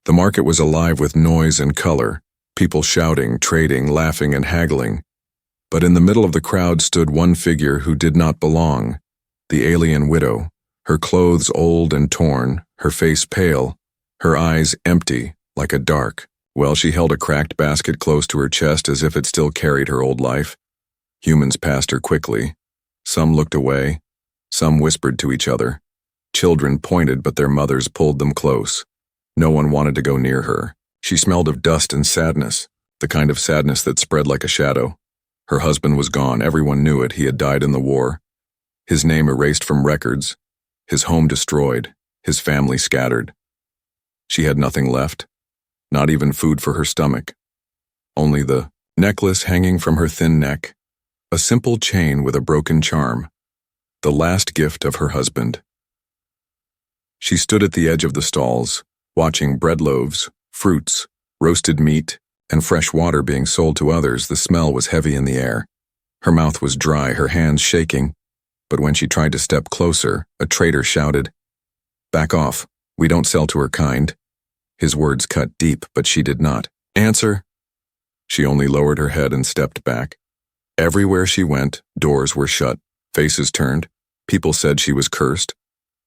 The market was alive with noise and color, people shouting, trading, laughing, and haggling. But in the middle of the crowd stood one figure who did not belong, the alien widow, her clothes old and torn, her face pale, her eyes empty, like a dark. Well, she held a cracked basket close to her chest as if it still carried her old life. Humans passed her quickly. Some looked away. Some whispered to each other. Children pointed, but their mothers pulled them close. No one wanted to go near her. She smelled of dust and sadness, the kind of sadness that spread like a shadow. Her husband was gone. Everyone knew it. He had died in the war. His name erased from records. His home destroyed. His family scattered. She had nothing left. Not even food for her stomach. Only the necklace hanging from her thin neck. A simple chain with a broken charm. The last gift of her husband. She stood at the edge of the stalls, watching bread loaves, fruits, roasted meat, and fresh water being sold to others. The smell was heavy in the air. Her mouth was dry, her hands shaking. But when she tried to step closer, a trader shouted, "Back off, we don't sell to her kind." His words cut deep, but she did not answer. She only lowered her head and stepped back. Everywhere she went, doors were shut, faces turned. People said she was cursed,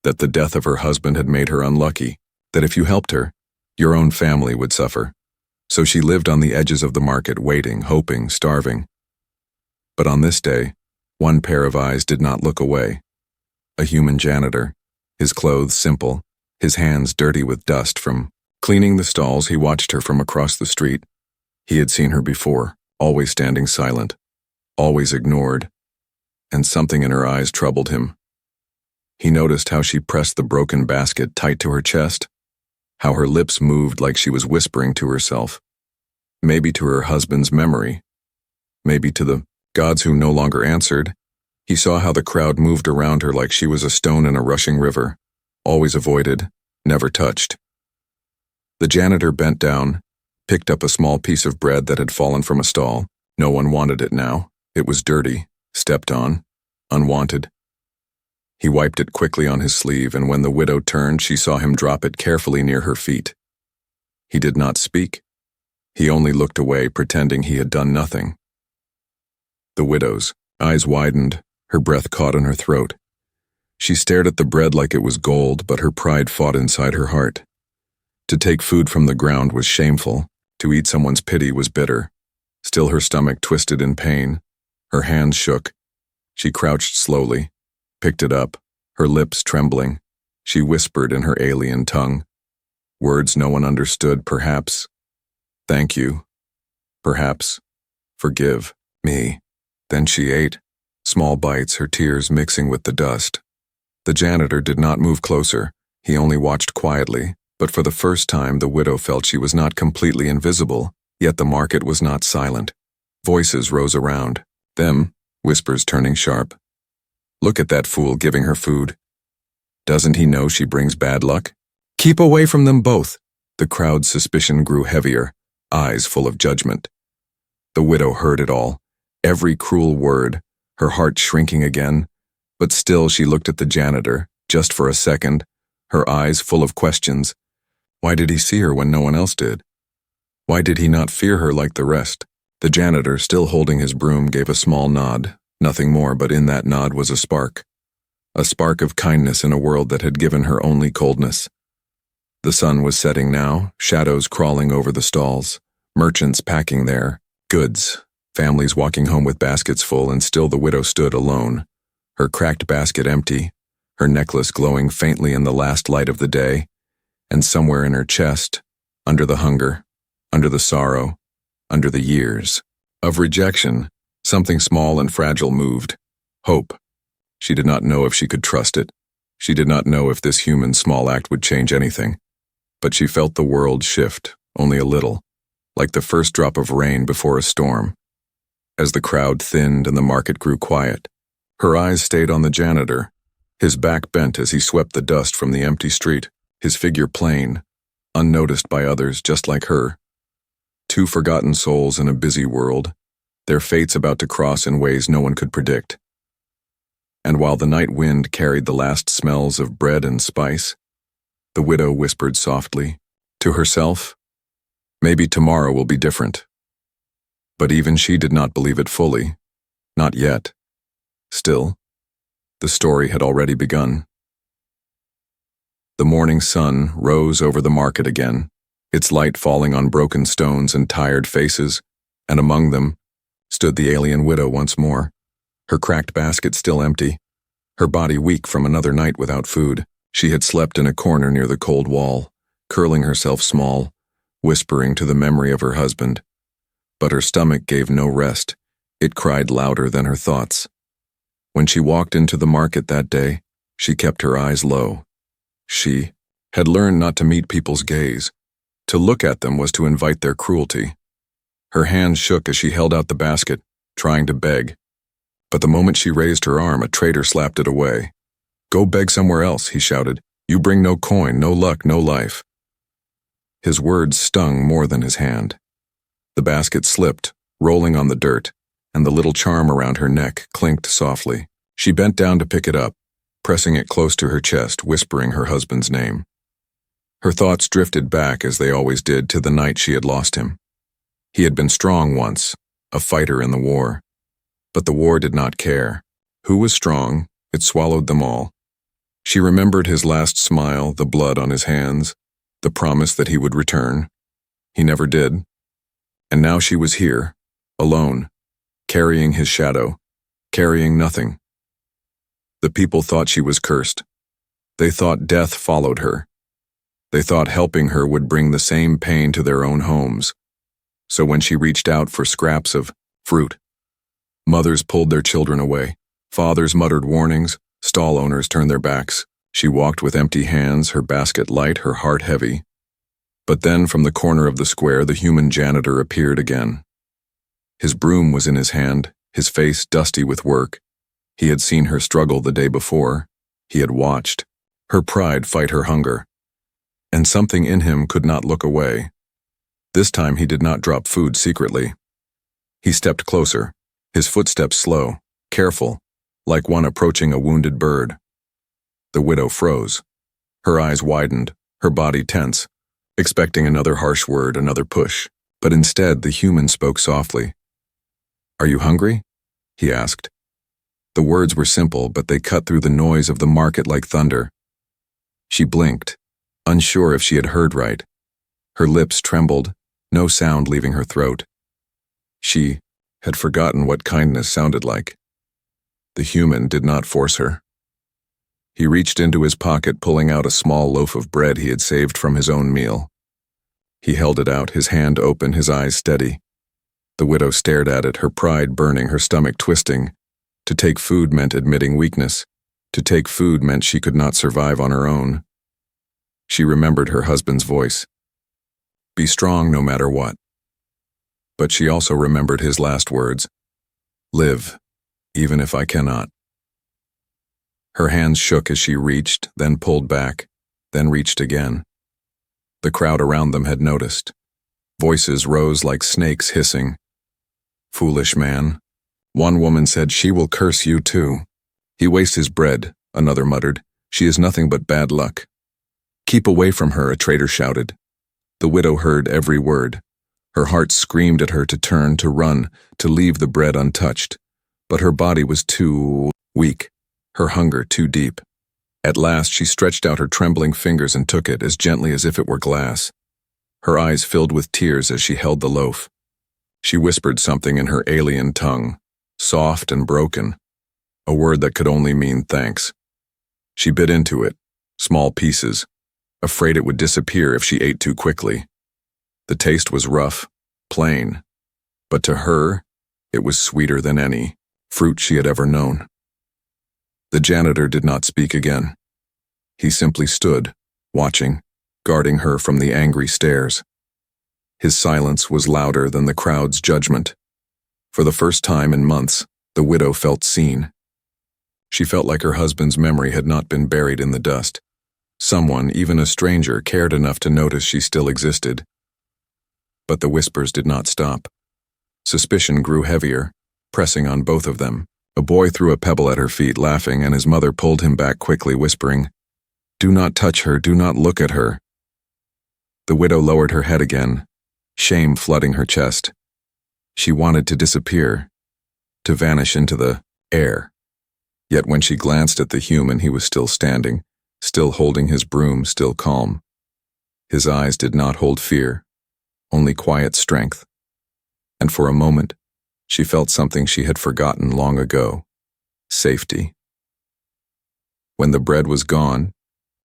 that the death of her husband had made her unlucky, that if you helped her, your own family would suffer. So she lived on the edges of the market, waiting, hoping, starving. But on this day, one pair of eyes did not look away. A human janitor, his clothes simple, his hands dirty with dust from cleaning the stalls. He watched her from across the street. He had seen her before, always standing silent, always ignored, and something in her eyes troubled him. He noticed how she pressed the broken basket tight to her chest, how her lips moved like she was whispering to herself, maybe to her husband's memory, maybe to the gods who no longer answered. He saw how the crowd moved around her like she was a stone in a rushing river, always avoided, never touched. The janitor bent down, picked up a small piece of bread that had fallen from a stall. No one wanted it now. It was dirty, stepped on, unwanted. He wiped it quickly on his sleeve, and when the widow turned, she saw him drop it carefully near her feet. He did not speak. He only looked away, pretending he had done nothing. The widow's eyes widened, her breath caught in her throat. She stared at the bread like it was gold, but her pride fought inside her heart. To take food from the ground was shameful. To eat someone's pity was bitter. Still, her stomach twisted in pain. Her hands shook. She crouched slowly, picked it up, her lips trembling. She whispered in her alien tongue. Words no one understood, perhaps. "Thank you." Perhaps. "Forgive me." Then she ate, small bites, her tears mixing with the dust. The janitor did not move closer. He only watched quietly, but for the first time the widow felt she was not completely invisible, yet the market was not silent. Voices rose around. Them, whispers turning sharp. "Look at that fool giving her food. Doesn't he know she brings bad luck? Keep away from them both." The crowd's suspicion grew heavier, eyes full of judgment. The widow heard it all, every cruel word, her heart shrinking again, but still she looked at the janitor, just for a second, her eyes full of questions. Why did he see her when no one else did? Why did he not fear her like the rest? The janitor, still holding his broom, gave a small nod, nothing more, but in that nod was a spark of kindness in a world that had given her only coldness. The sun was setting now, shadows crawling over the stalls, merchants packing their goods, families walking home with baskets full, and still the widow stood alone, her cracked basket empty, her necklace glowing faintly in the last light of the day, and somewhere in her chest, under the hunger, under the sorrow, under the years of rejection, something small and fragile moved. Hope. She did not know if she could trust it. She did not know if this human small act would change anything. But she felt the world shift, only a little, like the first drop of rain before a storm. As the crowd thinned and the market grew quiet, her eyes stayed on the janitor, his back bent as he swept the dust from the empty street, his figure plain, unnoticed by others just like her. Two forgotten souls in a busy world, their fates about to cross in ways no one could predict. And while the night wind carried the last smells of bread and spice, the widow whispered softly, To herself, maybe tomorrow will be different. But even she did not believe it fully. Not yet. Still, the story had already begun. The morning sun rose over the market again, its light falling on broken stones and tired faces, and among them stood the alien widow once more, her cracked basket still empty, her body weak from another night without food. She had slept in a corner near the cold wall, curling herself small, whispering to the memory of her husband. But her stomach gave no rest. It cried louder than her thoughts. When she walked into the market that day, she kept her eyes low. She had learned not to meet people's gaze. To look at them was to invite their cruelty. Her hands shook as she held out the basket, trying to beg. But the moment she raised her arm, a trader slapped it away. "Go beg somewhere else," he shouted. "You bring no coin, no luck, no life." His words stung more than his hand. The basket slipped, rolling on the dirt, and the little charm around her neck clinked softly. She bent down to pick it up, pressing it close to her chest, whispering her husband's name. Her thoughts drifted back, as they always did, to the night she had lost him. He had been strong once, a fighter in the war. But the war did not care. Who was strong? It swallowed them all. She remembered his last smile, the blood on his hands, the promise that he would return. He never did. And now she was here, alone, carrying his shadow, carrying nothing. The people thought she was cursed. They thought death followed her. They thought helping her would bring the same pain to their own homes. So when she reached out for scraps of fruit, mothers pulled their children away. Fathers muttered warnings. Stall owners turned their backs. She walked with empty hands, her basket light, her heart heavy. But then from the corner of the square, the human janitor appeared again. His broom was in his hand, his face dusty with work. He had seen her struggle the day before. He had watched her pride fight her hunger. And something in him could not look away. This time he did not drop food secretly. He stepped closer, his footsteps slow, careful, like one approaching a wounded bird. The widow froze. Her eyes widened, her body tense, expecting another harsh word, another push. But instead, the human spoke softly. "Are you hungry?" he asked. The words were simple, but they cut through the noise of the market like thunder. She blinked, unsure if she had heard right. Her lips trembled, no sound leaving her throat. She had forgotten what kindness sounded like. The human did not force her. He reached into his pocket, pulling out a small loaf of bread he had saved from his own meal. He held it out, his hand open, his eyes steady. The widow stared at it, her pride burning, her stomach twisting. To take food meant admitting weakness. To take food meant she could not survive on her own. She remembered her husband's voice. Be strong no matter what. But she also remembered his last words. Live, even if I cannot. Her hands shook as she reached, then pulled back, then reached again. The crowd around them had noticed. Voices rose like snakes hissing. Foolish man. One woman said, "She will curse you too." "He wastes his bread," another muttered. "She is nothing but bad luck." "Keep away from her," a trader shouted. The widow heard every word. Her heart screamed at her to turn, to run, to leave the bread untouched. But her body was too weak, her hunger too deep. At last she stretched out her trembling fingers and took it as gently as if it were glass. Her eyes filled with tears as she held the loaf. She whispered something in her alien tongue, soft and broken, a word that could only mean thanks. She bit into it, small pieces, afraid it would disappear if she ate too quickly. The taste was rough, plain, but to her, it was sweeter than any fruit she had ever known. The janitor did not speak again. He simply stood, watching, guarding her from the angry stares. His silence was louder than the crowd's judgment. For the first time in months, the widow felt seen. She felt like her husband's memory had not been buried in the dust. Someone, even a stranger, cared enough to notice she still existed. But the whispers did not stop. Suspicion grew heavier, pressing on both of them. A boy threw a pebble at her feet, laughing, and his mother pulled him back quickly, whispering, "Do not touch her, do not look at her." The widow lowered her head again, shame flooding her chest. She wanted to disappear, to vanish into the air. Yet when she glanced at the human, he was still standing, still holding his broom, still calm. His eyes did not hold fear, only quiet strength. And for a moment, she felt something she had forgotten long ago: safety. When the bread was gone,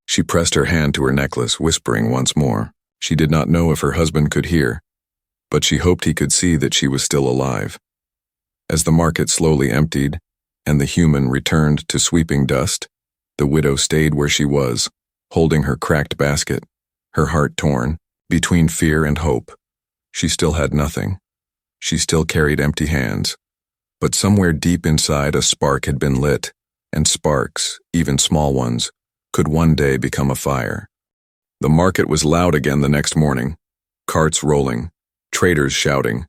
she pressed her hand to her necklace, whispering once more. She did not know if her husband could hear, but she hoped he could see that she was still alive. As the market slowly emptied, and the human returned to sweeping dust, the widow stayed where she was, holding her cracked basket, her heart torn, between fear and hope. She still had nothing. She still carried empty hands. But somewhere deep inside a spark had been lit, and sparks, even small ones, could one day become a fire. The market was loud again the next morning, carts rolling, traders shouting,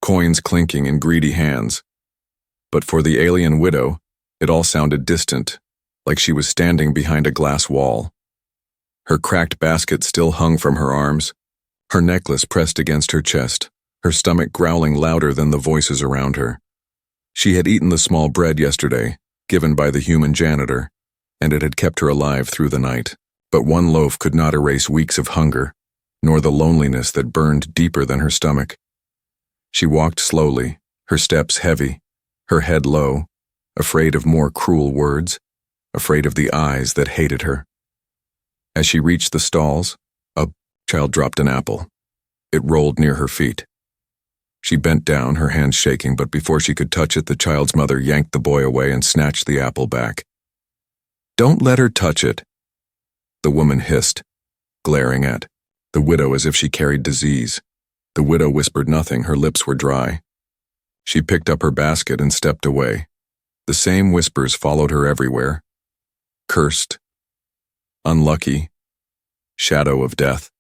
coins clinking in greedy hands. But for the alien widow, it all sounded distant, like she was standing behind a glass wall. Her cracked basket still hung from her arms, her necklace pressed against her chest, her stomach growling louder than the voices around her. She had eaten the small bread yesterday, given by the human janitor, and it had kept her alive through the night. But one loaf could not erase weeks of hunger, nor the loneliness that burned deeper than her stomach. She walked slowly, her steps heavy, her head low, afraid of more cruel words, afraid of the eyes that hated her. As she reached the stalls, a child dropped an apple. It rolled near her feet. She bent down, her hands shaking, but before she could touch it, the child's mother yanked the boy away and snatched the apple back. "Don't let her touch it," the woman hissed, glaring at the widow as if she carried disease. The widow whispered nothing, her lips were dry. She picked up her basket and stepped away. The same whispers followed her everywhere. Cursed, unlucky, shadow of death.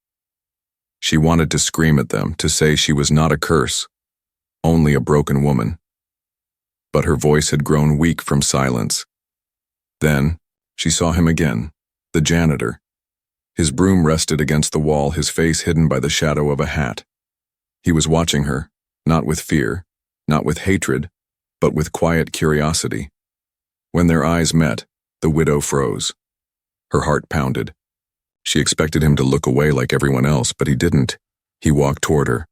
She wanted to scream at them, to say she was not a curse, only a broken woman. But her voice had grown weak from silence. Then, she saw him again, the janitor. His broom rested against the wall, his face hidden by the shadow of a hat. He was watching her, not with fear, not with hatred, but with quiet curiosity. When their eyes met, the widow froze. Her heart pounded. She expected him to look away like everyone else, but he didn't. He walked toward her.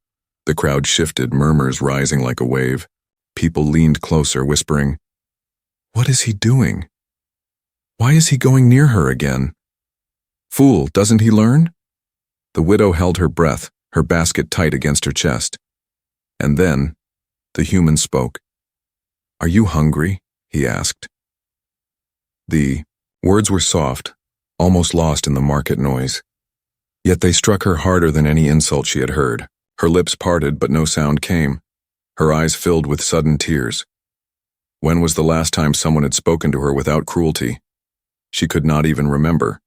The crowd shifted, murmurs rising like a wave. People leaned closer, whispering, "What is he doing? Why is he going near her again? Fool, doesn't he learn?" The widow held her breath, her basket tight against her chest. And then, the human spoke. "Are you hungry?" he asked. The words were soft, almost lost in the market noise. Yet they struck her harder than any insult she had heard. Her lips parted, but no sound came. Her eyes filled with sudden tears. When was the last time someone had spoken to her without cruelty? She could not even remember.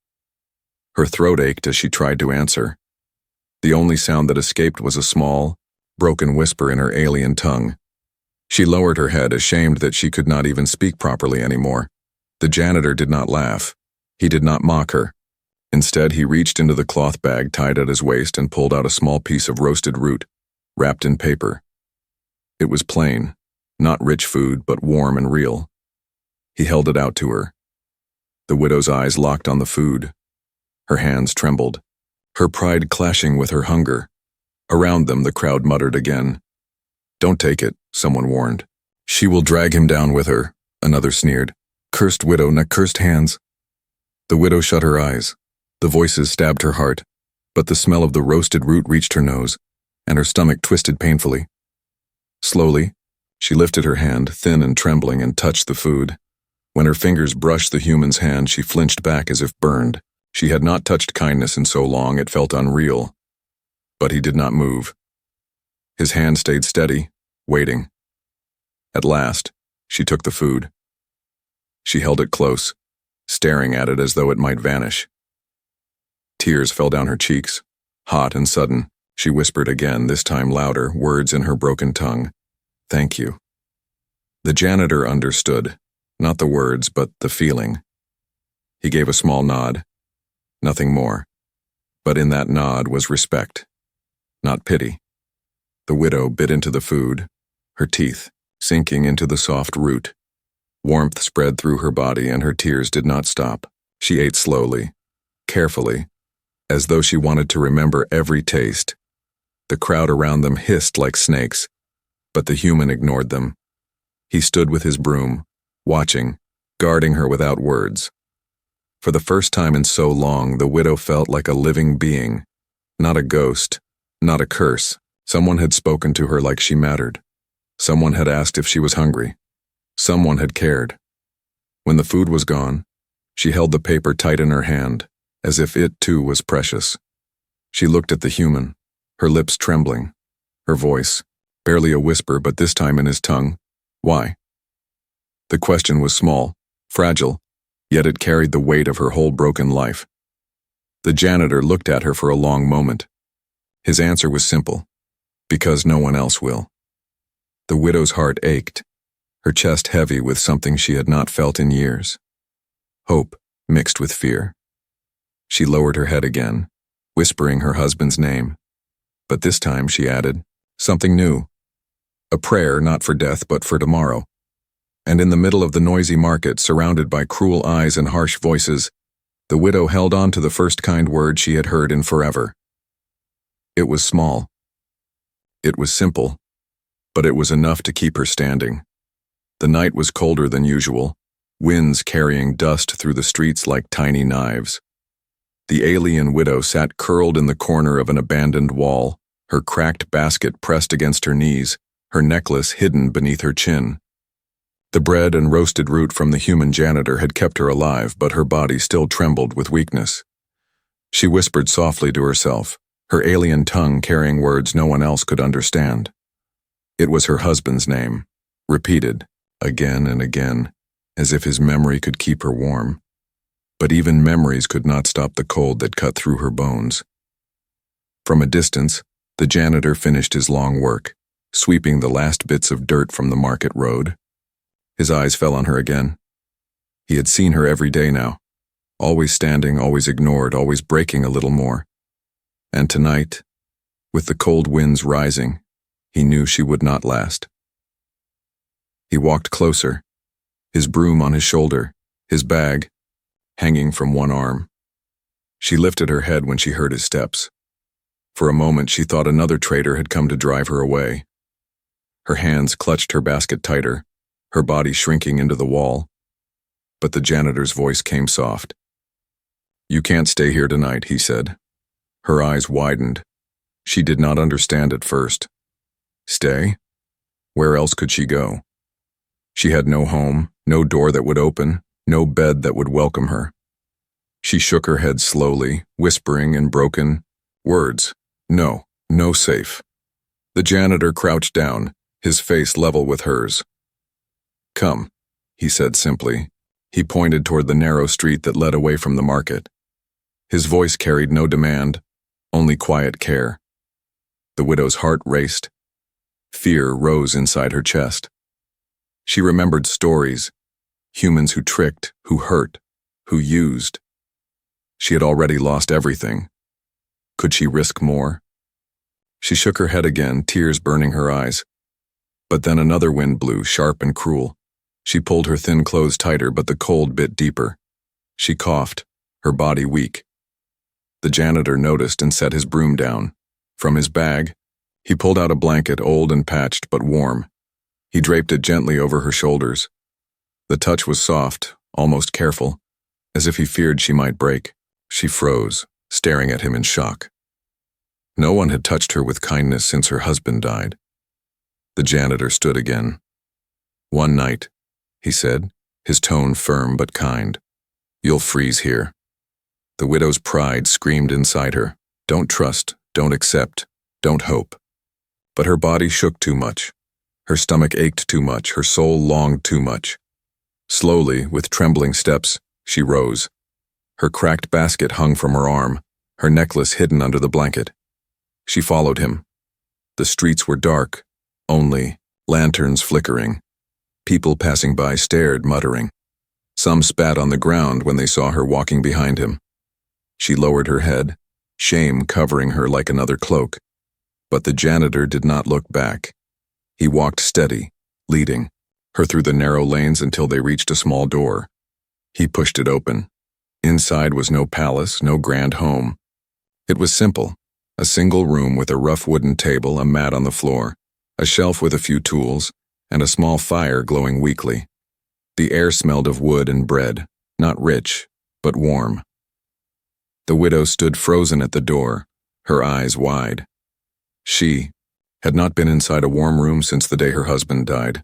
Her throat ached as she tried to answer. The only sound that escaped was a small, broken whisper in her alien tongue. She lowered her head, ashamed that she could not even speak properly anymore. The janitor did not laugh. He did not mock her. Instead, he reached into the cloth bag tied at his waist and pulled out a small piece of roasted root, wrapped in paper. It was plain, not rich food, but warm and real. He held it out to her. The widow's eyes locked on the food. Her hands trembled, her pride clashing with her hunger. Around them, the crowd muttered again. "Don't take it," someone warned. "She will drag him down with her," another sneered. "Cursed widow, cursed hands." The widow shut her eyes. The voices stabbed her heart, but the smell of the roasted root reached her nose, and her stomach twisted painfully. Slowly, she lifted her hand, thin and trembling, and touched the food. When her fingers brushed the human's hand, she flinched back as if burned. She had not touched kindness in so long, it felt unreal. But he did not move. His hand stayed steady, waiting. At last, she took the food. She held it close, staring at it as though it might vanish. Tears fell down her cheeks, hot and sudden. She whispered again, this time louder, words in her broken tongue. "Thank you." The janitor understood, not the words, but the feeling. He gave a small nod. Nothing more. but in that nod was respect, not pity. The widow bit into the food, her teeth sinking into the soft root. Warmth spread through her body and her tears did not stop. She ate slowly, carefully, as though she wanted to remember every taste. The crowd around them hissed like snakes, but the human ignored them. He stood with his broom, watching, guarding her without words. For the first time in so long, the widow felt like a living being, not a ghost, not a curse. Someone had spoken to her like she mattered. Someone had asked if she was hungry. Someone had cared. When the food was gone, she held the paper tight in her hand, as if it too was precious. She looked at the human, her lips trembling, her voice, barely a whisper but this time in his tongue. Why? The question was small, fragile, yet it carried the weight of her whole broken life. The janitor looked at her for a long moment. His answer was simple, because no one else will. The widow's heart ached, her chest heavy with something she had not felt in years. Hope mixed with fear. She lowered her head again, whispering her husband's name. But this time she added, something new. A prayer not for death but for tomorrow. And in the middle of the noisy market, surrounded by cruel eyes and harsh voices, the widow held on to the first kind word she had heard in forever. It was small. It was simple, but it was enough to keep her standing. The night was colder than usual, winds carrying dust through the streets like tiny knives. The alien widow sat curled in the corner of an abandoned wall, her cracked basket pressed against her knees, her necklace hidden beneath her chin. The bread and roasted root from the human janitor had kept her alive, but her body still trembled with weakness. She whispered softly to herself, her alien tongue carrying words no one else could understand. It was her husband's name, repeated, again and again, as if his memory could keep her warm. But even memories could not stop the cold that cut through her bones. From a distance, the janitor finished his long work, sweeping the last bits of dirt from the market road. His eyes fell on her again. He had seen her every day now, always standing, always ignored, always breaking a little more. And tonight, with the cold winds rising, he knew she would not last. He walked closer, his broom on his shoulder, his bag hanging from one arm. She lifted her head when she heard his steps. For a moment she thought another traitor had come to drive her away. Her hands clutched her basket tighter, her body shrinking into the wall. But the janitor's voice came soft. "You can't stay here tonight," he said. Her eyes widened. She did not understand at first. Stay? Where else could she go? She had no home, no door that would open, no bed that would welcome her. She shook her head slowly, whispering in broken words, "No, no safe." The janitor crouched down, his face level with hers. "Come," he said simply. He pointed toward the narrow street that led away from the market. His voice carried no demand, only quiet care. The widow's heart raced. Fear rose inside her chest. She remembered stories, humans who tricked, who hurt, who used. She had already lost everything. Could she risk more? She shook her head again, tears burning her eyes. But then another wind blew, sharp and cruel. She pulled her thin clothes tighter, but the cold bit deeper. She coughed, her body weak. The janitor noticed and set his broom down. From his bag, he pulled out a blanket, old and patched but warm. He draped it gently over her shoulders. The touch was soft, almost careful, as if he feared she might break. She froze, staring at him in shock. No one had touched her with kindness since her husband died. The janitor stood again. "One night," he said, his tone firm but kind. "You'll freeze here." The widow's pride screamed inside her. Don't trust, don't accept, don't hope. But her body shook too much. Her stomach ached too much, her soul longed too much. Slowly, with trembling steps, she rose. Her cracked basket hung from her arm, her necklace hidden under the blanket. She followed him. The streets were dark, only lanterns flickering. People passing by stared, muttering. Some spat on the ground when they saw her walking behind him. She lowered her head, shame covering her like another cloak. But the janitor did not look back. He walked steady, leading her through the narrow lanes until they reached a small door. He pushed it open. Inside was no palace, no grand home. It was simple, a single room with a rough wooden table, a mat on the floor, a shelf with a few tools, and a small fire glowing weakly. The air smelled of wood and bread, not rich, but warm. The widow stood frozen at the door, her eyes wide. She had not been inside a warm room since the day her husband died.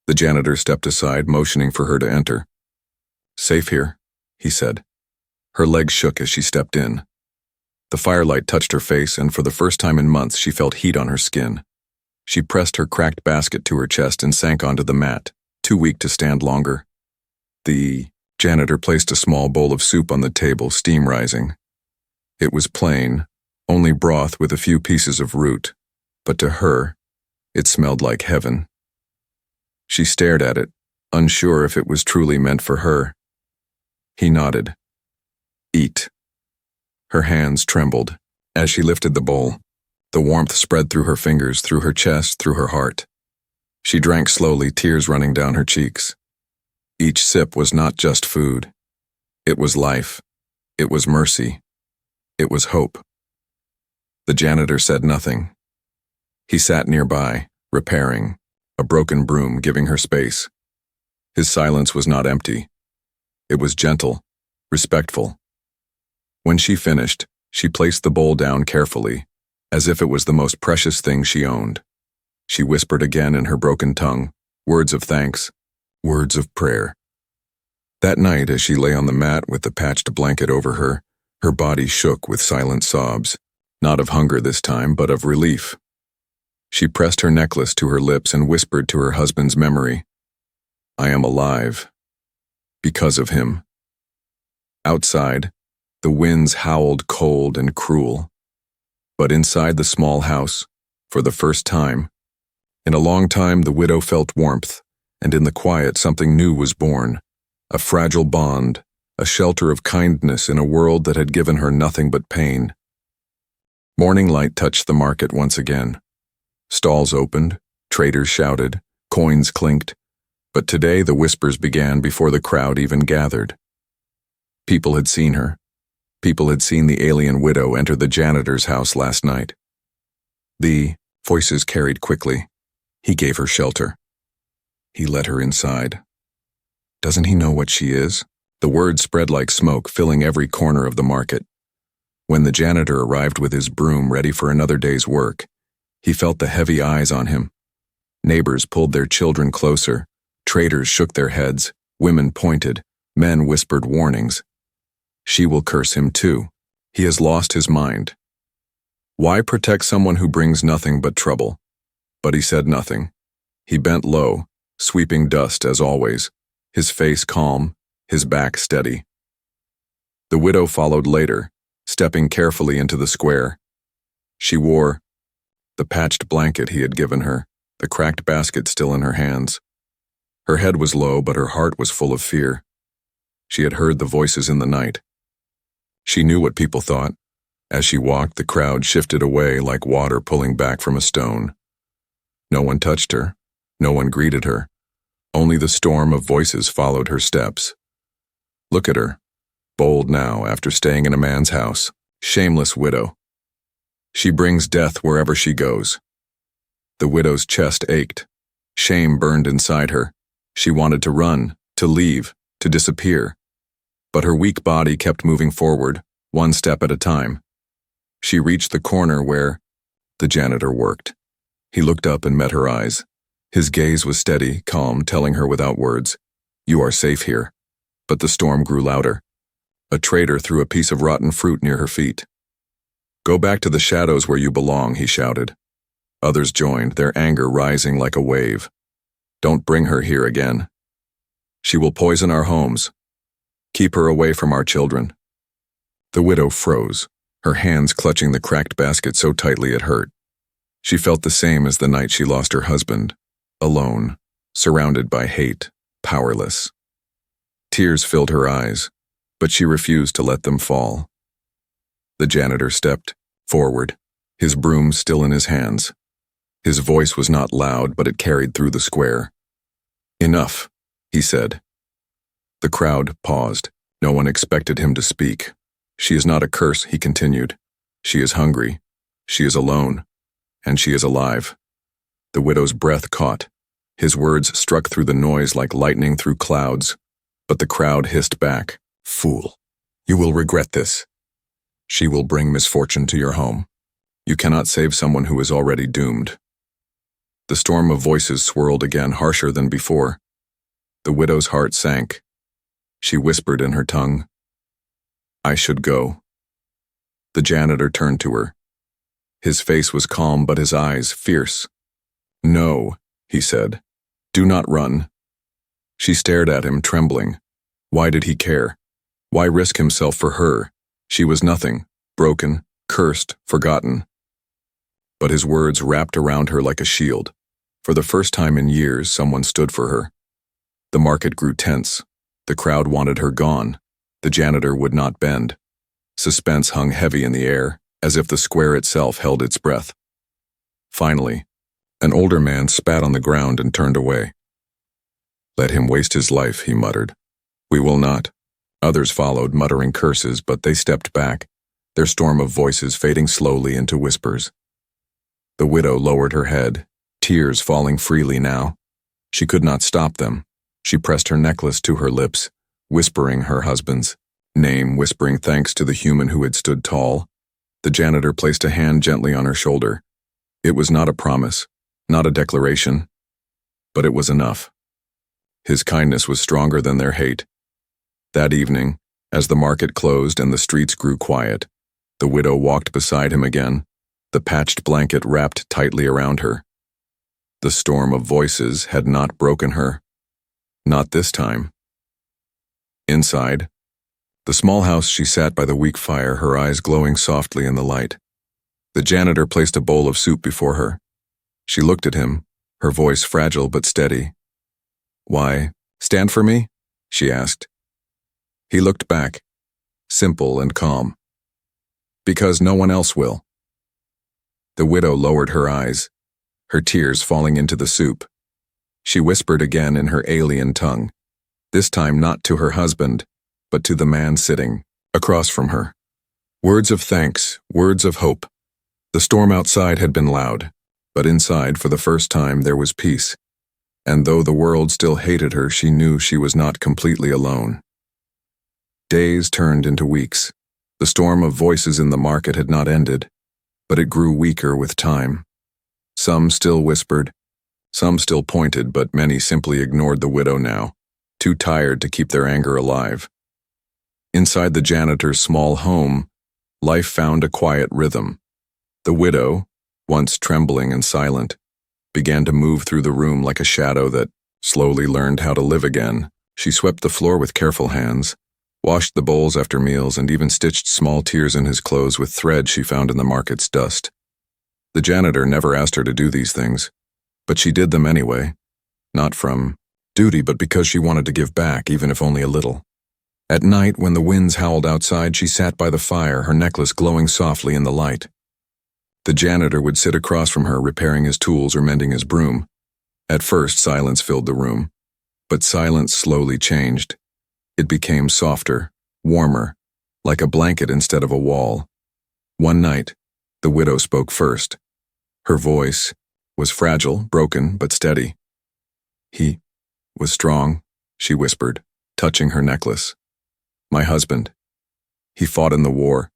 The janitor stepped aside, motioning for her to enter. "Safe here," he said. Her legs shook as she stepped in. The firelight touched her face, and for the first time in months she felt heat on her skin. She pressed her cracked basket to her chest and sank onto the mat, too weak to stand longer. The janitor placed a small bowl of soup on the table, steam rising. It was plain, only broth with a few pieces of root, but to her, it smelled like heaven. She stared at it, unsure if it was truly meant for her. He nodded. "Eat." Her hands trembled as she lifted the bowl. The warmth spread through her fingers, through her chest, through her heart. She drank slowly, tears running down her cheeks. Each sip was not just food. It was life. It was mercy. It was hope. The janitor said nothing. He sat nearby, repairing, a broken broom giving her space. His silence was not empty. It was gentle, respectful. When she finished, she placed the bowl down carefully, as if it was the most precious thing she owned. She whispered again in her broken tongue, words of thanks, words of prayer. That night, as she lay on the mat with the patched blanket over her, her body shook with silent sobs, not of hunger this time, but of relief. She pressed her necklace to her lips and whispered to her husband's memory, "I am alive, because of him." Outside, the winds howled cold and cruel. But inside the small house, for the first time, in a long time, the widow felt warmth, and in the quiet something new was born, a fragile bond, a shelter of kindness in a world that had given her nothing but pain. Morning light touched the market once again. Stalls opened, traders shouted, coins clinked, but today the whispers began before the crowd even gathered. People had seen her. People had seen the alien widow enter the janitor's house last night. The voices carried quickly. He gave her shelter. He let her inside. Doesn't he know what she is? The word spread like smoke, filling every corner of the market. When the janitor arrived with his broom ready for another day's work, he felt the heavy eyes on him. Neighbors pulled their children closer. Traders shook their heads. Women pointed. Men whispered warnings. She will curse him too. He has lost his mind. Why protect someone who brings nothing but trouble? But he said nothing. He bent low, sweeping dust as always, his face calm, his back steady. The widow followed later, stepping carefully into the square. She wore the patched blanket he had given her, the cracked basket still in her hands. Her head was low, but her heart was full of fear. She had heard the voices in the night. She knew what people thought. As she walked, the crowd shifted away like water pulling back from a stone. No one touched her. No one greeted her. Only the storm of voices followed her steps. Look at her, bold now after staying in a man's house, shameless widow. She brings death wherever she goes. The widow's chest ached. Shame burned inside her. She wanted to run, to leave, to disappear. But her weak body kept moving forward, one step at a time. She reached the corner where the janitor worked. He looked up and met her eyes. His gaze was steady, calm, telling her without words, "You are safe here." But the storm grew louder. A trader threw a piece of rotten fruit near her feet. "Go back to the shadows where you belong," he shouted. Others joined, their anger rising like a wave. "Don't bring her here again. She will poison our homes. Keep her away from our children." The widow froze, her hands clutching the cracked basket so tightly it hurt. She felt the same as the night she lost her husband, alone, surrounded by hate, powerless. Tears filled her eyes, but she refused to let them fall. The janitor stepped forward, his broom still in his hands. His voice was not loud, but it carried through the square. "Enough," he said. The crowd paused. No one expected him to speak. "She is not a curse," he continued. "She is hungry. She is alone. And she is alive." The widow's breath caught. His words struck through the noise like lightning through clouds. But the crowd hissed back, "Fool. You will regret this. She will bring misfortune to your home. You cannot save someone who is already doomed." The storm of voices swirled again, harsher than before. The widow's heart sank. She whispered in her tongue, "I should go." The janitor turned to her. His face was calm, but his eyes fierce. "No," he said. "Do not run." She stared at him, trembling. Why did he care? Why risk himself for her? She was nothing, broken, cursed, forgotten. But his words wrapped around her like a shield. For the first time in years, someone stood for her. The market grew tense. The crowd wanted her gone. The janitor would not bend. Suspense hung heavy in the air, as if the square itself held its breath. Finally, an older man spat on the ground and turned away. "Let him waste his life," he muttered. "We will not." Others followed, muttering curses, but they stepped back, their storm of voices fading slowly into whispers. The widow lowered her head, tears falling freely now. She could not stop them. She pressed her necklace to her lips, whispering her husband's name, whispering thanks to the human who had stood tall. The janitor placed a hand gently on her shoulder. It was not a promise, not a declaration, but it was enough. His kindness was stronger than their hate. That evening, as the market closed and the streets grew quiet, the widow walked beside him again, the patched blanket wrapped tightly around her. The storm of voices had not broken her. Not this time. Inside, the small house, she sat by the weak fire, her eyes glowing softly in the light. The janitor placed a bowl of soup before her. She looked at him, her voice fragile but steady. "Why, stand for me?" she asked. He looked back, simple and calm. "Because no one else will." The widow lowered her eyes, her tears falling into the soup. She whispered again in her alien tongue, this time not to her husband, but to the man sitting across from her. Words of thanks, words of hope. The storm outside had been loud, but inside, for the first time, there was peace. And though the world still hated her, she knew she was not completely alone. Days turned into weeks. The storm of voices in the market had not ended, but it grew weaker with time. Some still whispered, some still pointed, but many simply ignored the widow now, too tired to keep their anger alive. Inside the janitor's small home, life found a quiet rhythm. The widow, once trembling and silent, began to move through the room like a shadow that slowly learned how to live again. She swept the floor with careful hands, washed the bowls after meals, and even stitched small tears in his clothes with thread she found in the market's dust. The janitor never asked her to do these things, but she did them anyway, not from duty, but because she wanted to give back, even if only a little. At night, when the winds howled outside, she sat by the fire, her necklace glowing softly in the light. The janitor would sit across from her, repairing his tools or mending his broom. At first, silence filled the room, but silence slowly changed. It became softer, warmer, like a blanket instead of a wall. One night, the widow spoke first. Her voice was fragile, broken, but steady. "He was strong," she whispered, touching her necklace. "My husband. He fought in the war."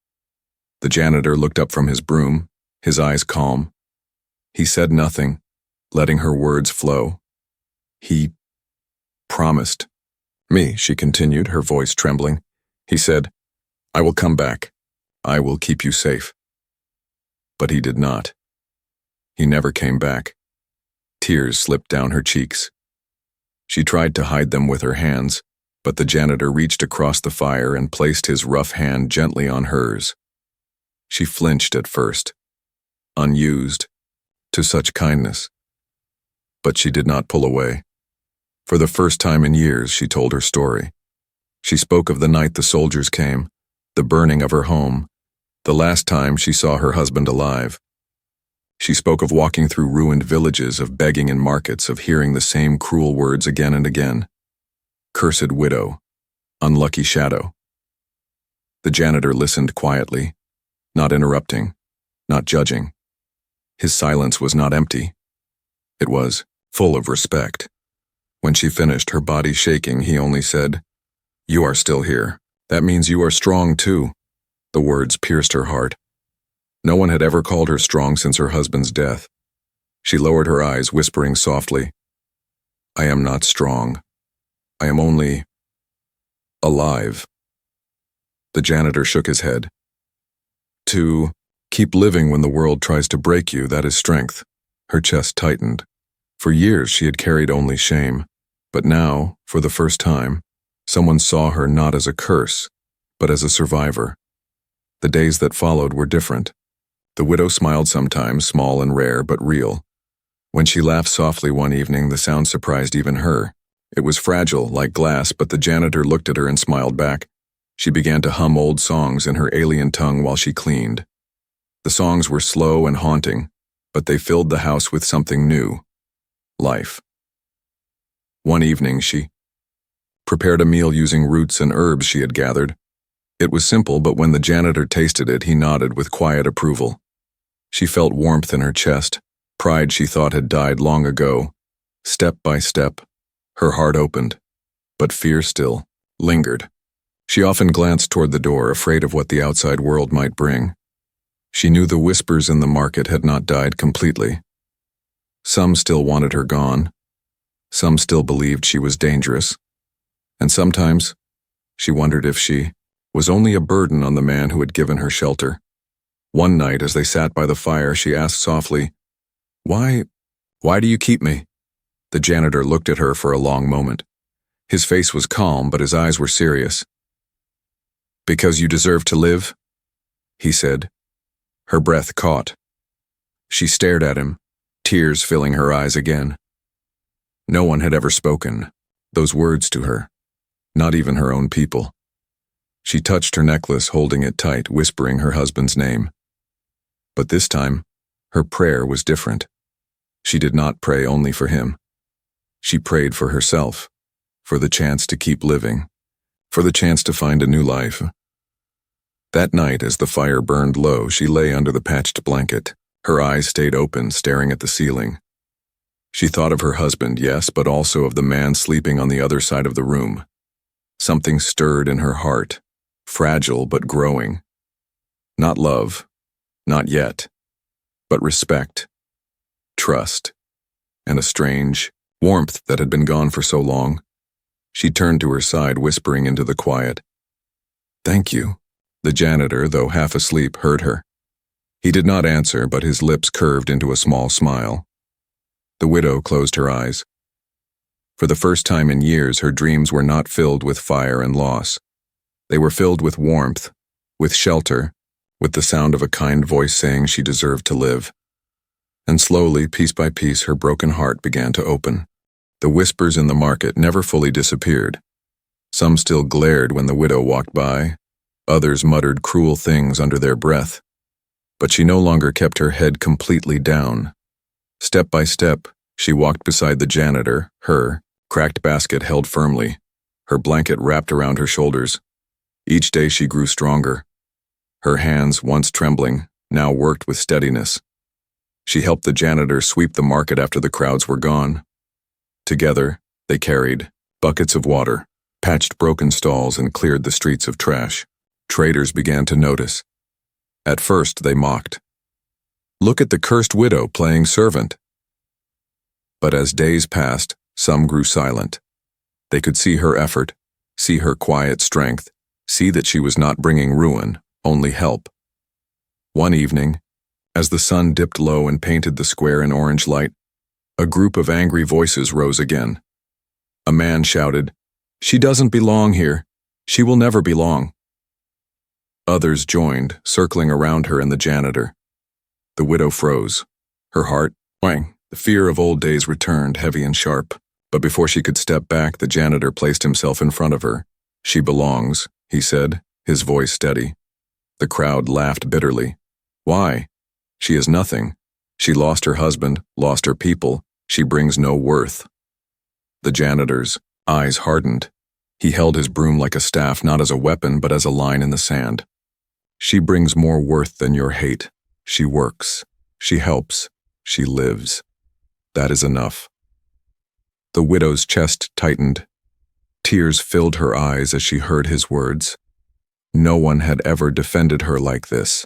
The janitor looked up from his broom, his eyes calm. He said nothing, letting her words flow. "He promised me," she continued, her voice trembling. "He said, 'I will come back. I will keep you safe.' But he did not. He never came back." Tears slipped down her cheeks. She tried to hide them with her hands, but the janitor reached across the fire and placed his rough hand gently on hers. She flinched at first, unused to such kindness. But she did not pull away. For the first time in years, she told her story. She spoke of the night the soldiers came, the burning of her home, The last time she saw her husband alive. She spoke of walking through ruined villages, of begging in markets, of hearing the same cruel words again and again. Cursed widow. Unlucky shadow. The janitor listened quietly, not interrupting, not judging. His silence was not empty. It was full of respect. When she finished, her body shaking, he only said, "You are still here. That means you are strong too." The words pierced her heart. No one had ever called her strong since her husband's death. She lowered her eyes, whispering softly, "I am not strong. I am only alive." The janitor shook his head. "To keep living when the world tries to break you, that is strength." Her chest tightened. For years she had carried only shame, but now, for the first time, someone saw her not as a curse, but as a survivor. The days that followed were different. The widow smiled sometimes, small and rare, but real. When she laughed softly one evening, the sound surprised even her. It was fragile, like glass, but the janitor looked at her and smiled back. She began to hum old songs in her alien tongue while she cleaned. The songs were slow and haunting, but they filled the house with something new. Life. One evening she prepared a meal using roots and herbs she had gathered. It was simple, but when the janitor tasted it, he nodded with quiet approval. She felt warmth in her chest, pride she thought had died long ago. Step by step, her heart opened, but fear still lingered. She often glanced toward the door, afraid of what the outside world might bring. She knew the whispers in the market had not died completely. Some still wanted her gone. Some still believed she was dangerous. And sometimes, she wondered if she was only a burden on the man who had given her shelter. One night, as they sat by the fire, she asked softly, Why do you keep me?" The janitor looked at her for a long moment. His face was calm, but his eyes were serious. "Because you deserve to live," he said. Her breath caught. She stared at him, tears filling her eyes again. No one had ever spoken those words to her, not even her own people. She touched her necklace, holding it tight, whispering her husband's name. But this time, her prayer was different. She did not pray only for him. She prayed for herself, for the chance to keep living, for the chance to find a new life. That night, as the fire burned low, she lay under the patched blanket. Her eyes stayed open, staring at the ceiling. She thought of her husband, yes, but also of the man sleeping on the other side of the room. Something stirred in her heart, fragile but growing. Not love, not yet, but respect, trust, and a strange warmth that had been gone for so long. She turned to her side, whispering into the quiet, "Thank you." The janitor, though half asleep, heard her. He did not answer, but his lips curved into a small smile. The widow closed her eyes. For the first time in years, her dreams were not filled with fire and loss. They were filled with warmth, with shelter, with the sound of a kind voice saying she deserved to live. And slowly, piece by piece, her broken heart began to open. The whispers in the market never fully disappeared. Some still glared when the widow walked by. Others muttered cruel things under their breath. But she no longer kept her head completely down. Step by step, she walked beside the janitor, her cracked basket held firmly, her blanket wrapped around her shoulders. Each day she grew stronger. Her hands, once trembling, now worked with steadiness. She helped the janitor sweep the market after the crowds were gone. Together, they carried buckets of water, patched broken stalls, and cleared the streets of trash. Traders began to notice. At first, they mocked. "Look at the cursed widow playing servant." But as days passed, some grew silent. They could see her effort, see her quiet strength, see that she was not bringing ruin, only help. One evening, as the sun dipped low and painted the square in orange light, a group of angry voices rose again. A man shouted, "She doesn't belong here. She will never belong." Others joined, circling around her and the janitor. The widow froze. Her heart wang. The fear of old days returned, heavy and sharp. But before she could step back, the janitor placed himself in front of her. "She belongs," he said, his voice steady. The crowd laughed bitterly. Why? She is nothing. She lost her husband, lost her people. She brings no worth. The janitor's eyes hardened. He held his broom like a staff, not as a weapon, but as a line in the sand. She brings more worth than your hate. She works. She helps. She lives. That is enough. The widow's chest tightened. Tears filled her eyes as she heard his words. No one had ever defended her like this.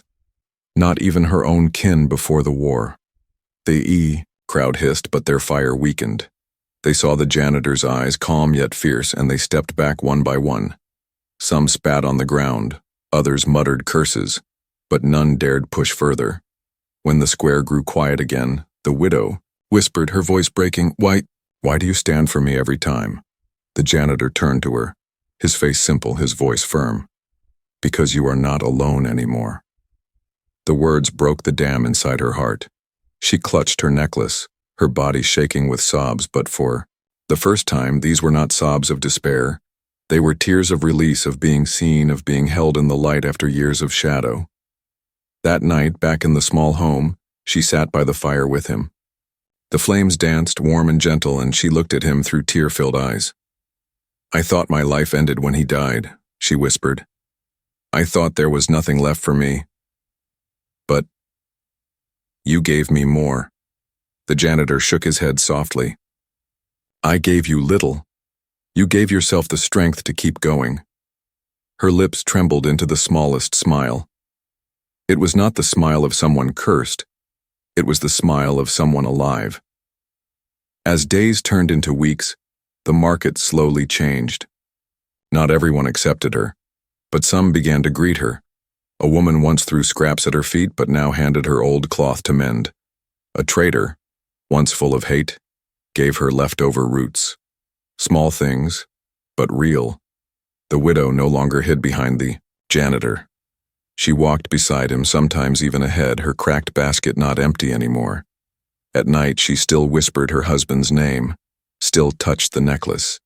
Not even her own kin before the war. The crowd hissed, but their fire weakened. They saw the janitor's eyes, calm yet fierce, and they stepped back one by one. Some spat on the ground, others muttered curses, but none dared push further. When the square grew quiet again, the widow whispered, her voice breaking, Why do you stand for me every time?" The janitor turned to her, his face simple, his voice firm. "Because you are not alone anymore." The words broke the dam inside her heart. She clutched her necklace, her body shaking with sobs, but for the first time, these were not sobs of despair. They were tears of release, of being seen, of being held in the light after years of shadow. That night, back in the small home, she sat by the fire with him. The flames danced, warm and gentle, and she looked at him through tear-filled eyes. "I thought my life ended when he died," she whispered. "I thought there was nothing left for me. But you gave me more." The janitor shook his head softly. "I gave you little. You gave yourself the strength to keep going." Her lips trembled into the smallest smile. It was not the smile of someone cursed. It was the smile of someone alive. As days turned into weeks, the market slowly changed. Not everyone accepted her, but some began to greet her. A woman once threw scraps at her feet, but now handed her old cloth to mend. A trader, once full of hate, gave her leftover roots. Small things, but real. The widow no longer hid behind the janitor. She walked beside him, sometimes even ahead, her cracked basket not empty anymore. At night, she still whispered her husband's name, still touched the necklace,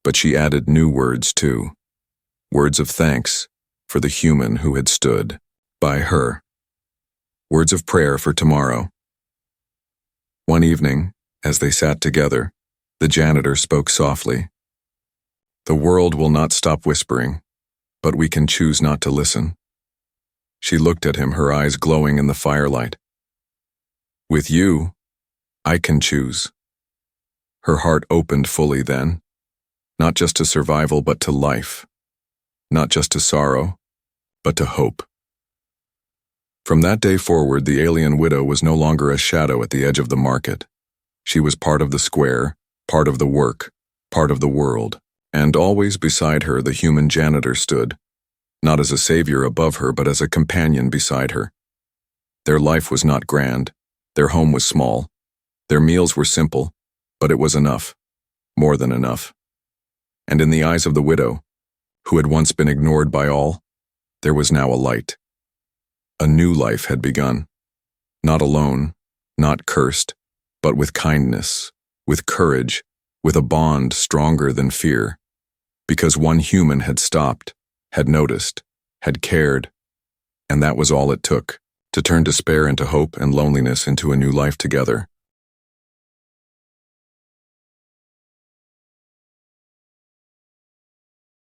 but she added new words too. Words of thanks for the human who had stood by her. Words of prayer for tomorrow. One evening, as they sat together, the janitor spoke softly. "The world will not stop whispering, but we can choose not to listen." She looked at him, her eyes glowing in the firelight. "With you, I can choose." Her heart opened fully then, not just to survival but to life, not just to sorrow, but to hope. From that day forward, the alien widow was no longer a shadow at the edge of the market. She was part of the square, part of the work, part of the world, and always beside her the human janitor stood, not as a savior above her, but as a companion beside her. Their life was not grand, their home was small, their meals were simple, but it was enough, more than enough. And in the eyes of the widow, who had once been ignored by all, there was now a light. A new life had begun, not alone, not cursed, but with kindness, with courage, with a bond stronger than fear, because one human had stopped, had noticed, had cared, and that was all it took, to turn despair into hope and loneliness into a new life together.